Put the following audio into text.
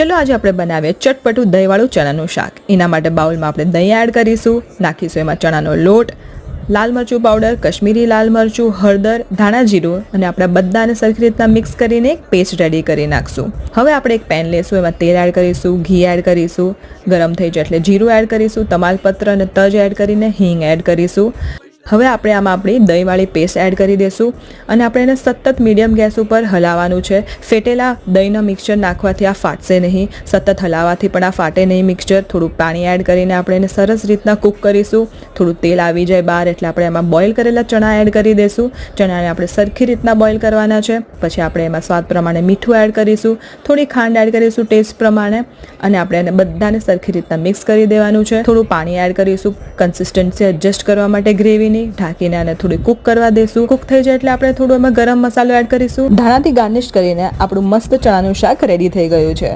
ચલો આજે આપણે બનાવીએ ચટપટું દહીંવાળું ચણાનું શાક। એના માટે બાઉલમાં આપણે દહીં એડ કરીશું, નાખીશું એમાં ચણાનો લોટ, લાલ મરચું પાવડર, કશ્મીરી લાલ મરચું, હળદર, ધાણા જીરું અને આપણે બધાને સરખી રીતના મિક્સ કરીને એક પેસ્ટ રેડી કરી નાખશું। હવે આપણે એક પેન લેશું, એમાં તેલ એડ કરીશું, ઘી એડ કરીશું, ગરમ થઈ જાય એટલે જીરું એડ કરીશું, તમાલપત્ર અને તજ એડ કરીને હિંગ એડ કરીશું। હવે આપણે આમાં આપણી દહીંવાળી પેસ્ટ એડ કરી દઈશું અને આપણે એને સતત મીડિયમ ગેસ ઉપર હલાવવાનું છે। ફેટેલા દહીંના મિક્સચર નાખવાથી આ ફાટશે નહીં, સતત હલાવવાથી પણ આ ફાટે નહીં મિક્સચર। થોડું પાણી એડ કરીને આપણે એને સરસ રીતના કૂક કરીશું। થોડું તેલ આવી જાય બહાર એટલે આપણે એમાં બોઇલ કરેલા ચણા એડ કરી દઈશું। ચણાને આપણે સરખી રીતના બોઇલ કરવાના છે। પછી આપણે એમાં સ્વાદ પ્રમાણે મીઠું એડ કરીશું, થોડી ખાંડ એડ કરીશું ટેસ્ટ પ્રમાણે અને આપણે એને બધાને સરખી રીતના મિક્સ કરી દેવાનું છે। થોડું પાણી એડ કરીશું કન્સિસ્ટન્સી એડજસ્ટ કરવા માટે ગ્રેવી ઢાંકીને આને થોડી કુક કરવા દેશું। કુક થઈ જાય એટલે આપણે થોડું એમાં ગરમ મસાલો એડ કરીશું। ધાણાથી ગાર્નિશ કરીને આપણું મસ્ત ચણાનું શાક રેડી થઈ ગયું છે।